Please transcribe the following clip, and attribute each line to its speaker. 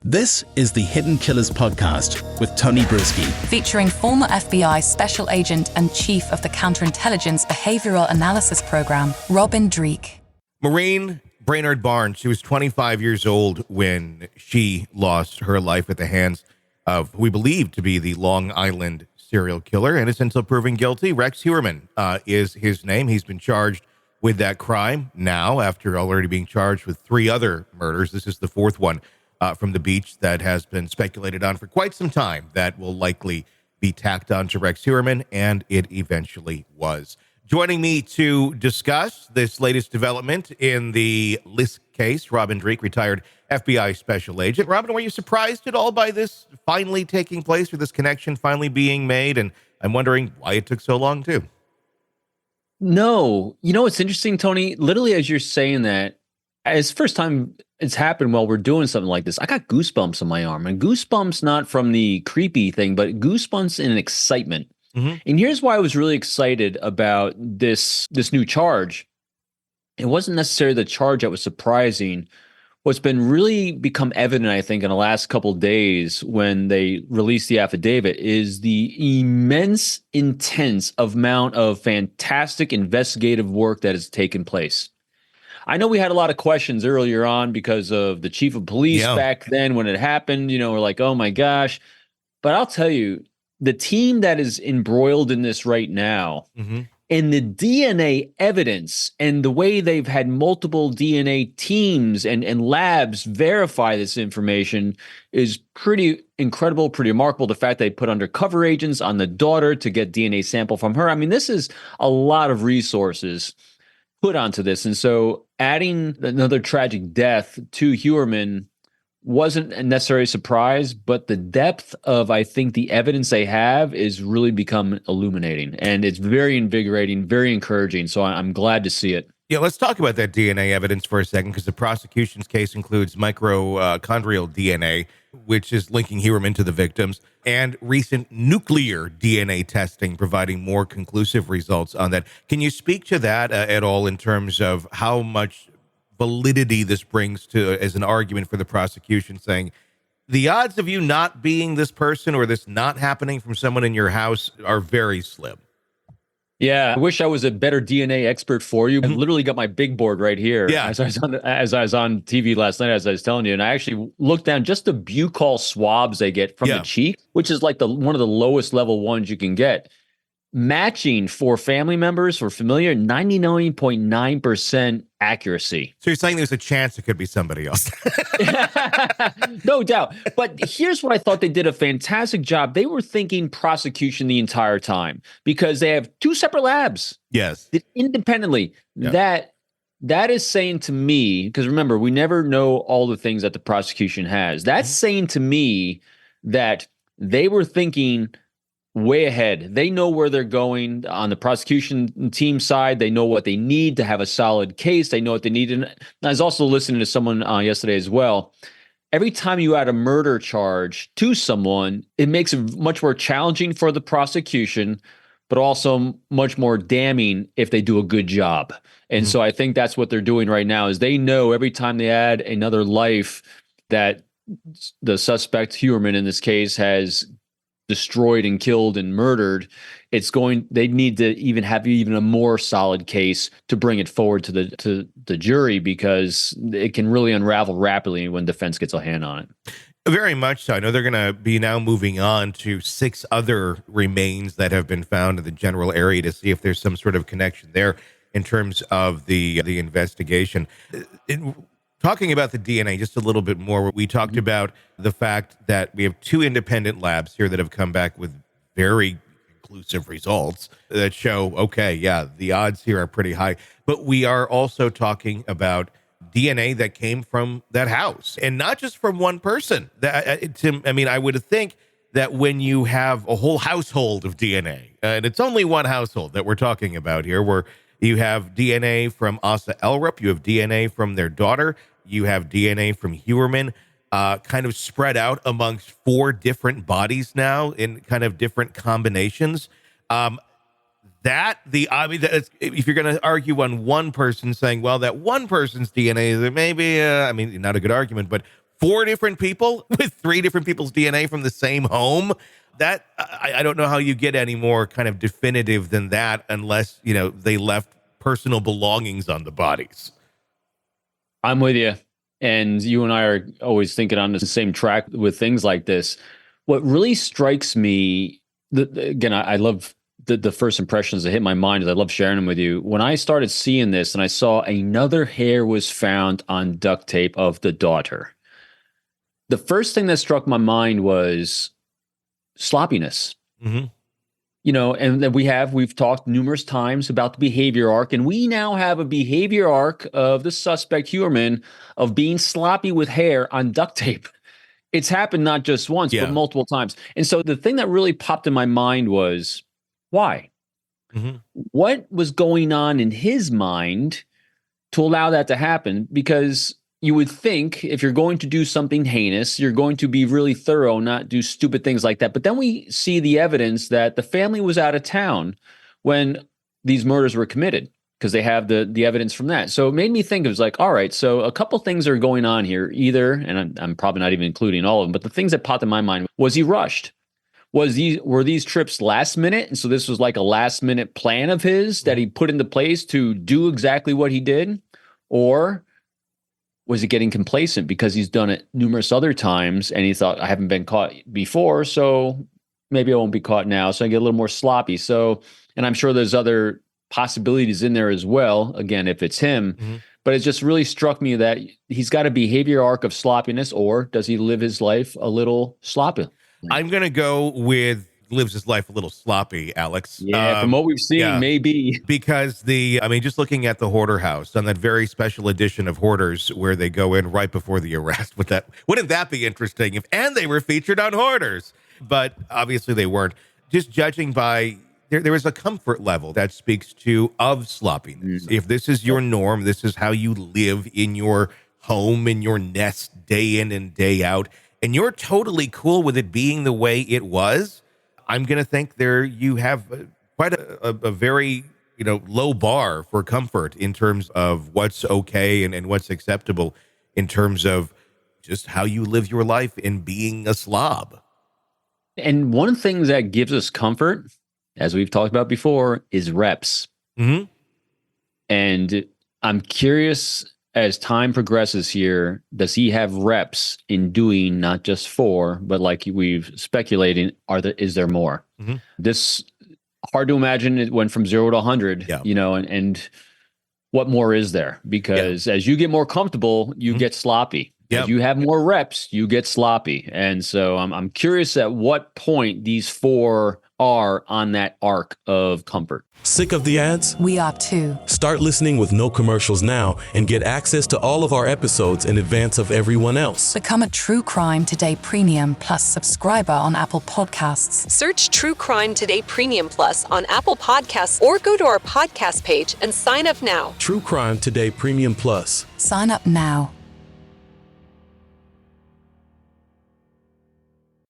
Speaker 1: This is the Hidden Killers podcast with Tony Brueski,
Speaker 2: featuring former FBI Special Agent and Chief of the Counterintelligence Behavioral Analysis Program, Robin Dreeke.
Speaker 3: Maureen Brainard-Barnes, she was 25 years old when she lost her life at the hands of who we believe to be the Long Island serial killer, innocent until proven guilty. Rex Heuermann is his name. He's been charged with that crime now after already being charged with 3 other murders. This is the 4th one from the beach that has been speculated on for quite some time that will likely be tacked on to Rex Heuermann, and it eventually was. Joining me to discuss this latest development in the Lisk case, Robin Dreeke, retired FBI Special Agent. Robin, were you surprised at all by this finally taking place, or this connection finally being made? And I'm wondering why it took so long, too.
Speaker 4: No. You know, it's interesting, Tony. Literally, as you're saying that, it's the first time it's happened while we're doing something like this. I got goosebumps on my arm, and goosebumps not from the creepy thing, but goosebumps in excitement. Mm-hmm. And here's why I was really excited about this new charge. It wasn't necessarily the charge that was surprising. What's been really become evident, I think, in the last couple of days when they released the affidavit is the immense, intense amount of fantastic investigative work that has taken place. I know we had a lot of questions earlier on because of the chief of police back then when it happened. You know, we're like, oh my gosh. But I'll tell you, the team that is embroiled in this right now, and the DNA evidence and the way they've had multiple DNA teams and labs verify this information is pretty incredible, pretty remarkable. The fact they put undercover agents on the daughter to get DNA sample from her. I mean, this is a lot of resources put onto this. And so adding another tragic death to Heuermann wasn't a necessary surprise, but the depth of, I think, the evidence they have is really become illuminating. And it's very invigorating, very encouraging. So I'm glad to see it.
Speaker 3: Yeah, let's talk about that DNA evidence for a second, because the prosecution's case includes mitochondrial DNA, which is linking Heuermann to the victims, and recent nuclear DNA testing providing more conclusive results on that. Can you speak to that at all in terms of how much validity this brings to as an argument for the prosecution, saying the odds of you not being this person or this not happening from someone in your house are very slim?
Speaker 4: Yeah, I wish I was a better DNA expert for you. I literally got my big board right here as I was on TV last night, as I was telling you. And I actually looked down just the buccal swabs they get from the cheek, which is like one of the lowest level ones you can get. Matching for family members or familiar, 99.9% accuracy.
Speaker 3: So you're saying there's a chance it could be somebody else?
Speaker 4: No doubt. But here's what I thought they did a fantastic job. They were thinking prosecution the entire time because they have 2 separate labs.
Speaker 3: Yes.
Speaker 4: Independently. Yeah. That is saying to me, because remember, we never know all the things that the prosecution has. That's saying to me that they were thinking way ahead. They know where they're going on the prosecution team side. They know what they need to have a solid case. They know what they need. And I was also listening to someone yesterday as well. Every time you add a murder charge to someone, it makes it much more challenging for the prosecution, but also much more damning if they do a good job. And so I think that's what they're doing right now is they know every time they add another life that the suspect, Heuermann in this case, has destroyed and killed and murdered, they need to have a more solid case to bring it forward to the jury, because it can really unravel rapidly when defense gets a hand on it.
Speaker 3: Very much so. I know they're going to be now moving on to 6 other remains that have been found in the general area to see if there's some sort of connection there in terms of the investigation. Talking about the DNA just a little bit more, we talked about the fact that we have 2 independent labs here that have come back with very conclusive results that show, the odds here are pretty high. But we are also talking about DNA that came from that house, and not just from one person. I would think that when you have a whole household of DNA, and it's only one household that we're talking about here, where you have DNA from Asa Elrup, you have DNA from their daughter, you have DNA from Heuermann, kind of spread out amongst 4 different bodies now in kind of different combinations. If you're going to argue on one person saying, well, that one person's DNA is maybe, not a good argument, but 4 different people with 3 different people's DNA from the same home. That I don't know how you get any more kind of definitive than that, unless, they left personal belongings on the bodies.
Speaker 4: I'm with you. And you and I are always thinking on the same track with things like this. What really strikes me, again, I love the first impressions that hit my mind, is I love sharing them with you. When I started seeing this and I saw another hair was found on duct tape of the daughter, the first thing that struck my mind was sloppiness.
Speaker 3: Mm-hmm.
Speaker 4: And then we've talked numerous times about the behavior arc, and we now have a behavior arc of the suspect Heuermann of being sloppy with hair on duct tape. It's happened not just once, but multiple times. And so the thing that really popped in my mind was, why?
Speaker 3: Mm-hmm.
Speaker 4: What was going on in his mind to allow that to happen? Because you would think if you're going to do something heinous, you're going to be really thorough, not do stupid things like that. But then we see the evidence that the family was out of town when these murders were committed, because they have the evidence from that. So it made me think, it was like, all right, so a couple things are going on here. Either, and I'm probably not even including all of them, but the things that popped in my mind, was he rushed? Were these trips last minute? And so this was like a last minute plan of his that he put into place to do exactly what he did? Or was he getting complacent because he's done it numerous other times and he thought, I haven't been caught before, so maybe I won't be caught now. So I get a little more sloppy. So, and I'm sure there's other possibilities in there as well, again, if it's him. Mm-hmm. But it just really struck me that he's got a behavior arc of sloppiness, or does he live his life a little sloppy?
Speaker 3: I'm going to go with lives his life a little sloppy, Alex.
Speaker 4: Yeah, from what we've seen, maybe.
Speaker 3: Because just looking at the Hoarder House, on that very special edition of Hoarders where they go in right before the arrest, wouldn't that be interesting and they were featured on Hoarders? But obviously they weren't. Just judging by, there is a comfort level that speaks of sloppiness. Mm-hmm. If this is your norm, this is how you live in your home, in your nest, day in and day out, and you're totally cool with it being the way it was, I'm going to think you have quite a very, low bar for comfort in terms of what's okay and what's acceptable in terms of just how you live your life in being a slob.
Speaker 4: And one thing that gives us comfort, as we've talked about before, is reps.
Speaker 3: Mm-hmm.
Speaker 4: And I'm curious, as time progresses here, does he have reps in doing not just 4, but like we've speculated, is there more? Mm-hmm. This, hard to imagine it went from 0 to 100, and what more is there? Because as you get more comfortable, you get sloppy. As you have more reps, you get sloppy. And so I'm curious at what point these 4 are on that arc of comfort.
Speaker 5: Sick of the ads?
Speaker 2: We are too.
Speaker 5: Start listening with no commercials now and get access to all of our episodes in advance of everyone else.
Speaker 2: Become a True Crime Today Premium Plus subscriber on Apple Podcasts.
Speaker 6: Search True Crime Today Premium Plus on Apple Podcasts or go to our podcast page and sign up now.
Speaker 5: True Crime Today Premium Plus.
Speaker 2: Sign up now.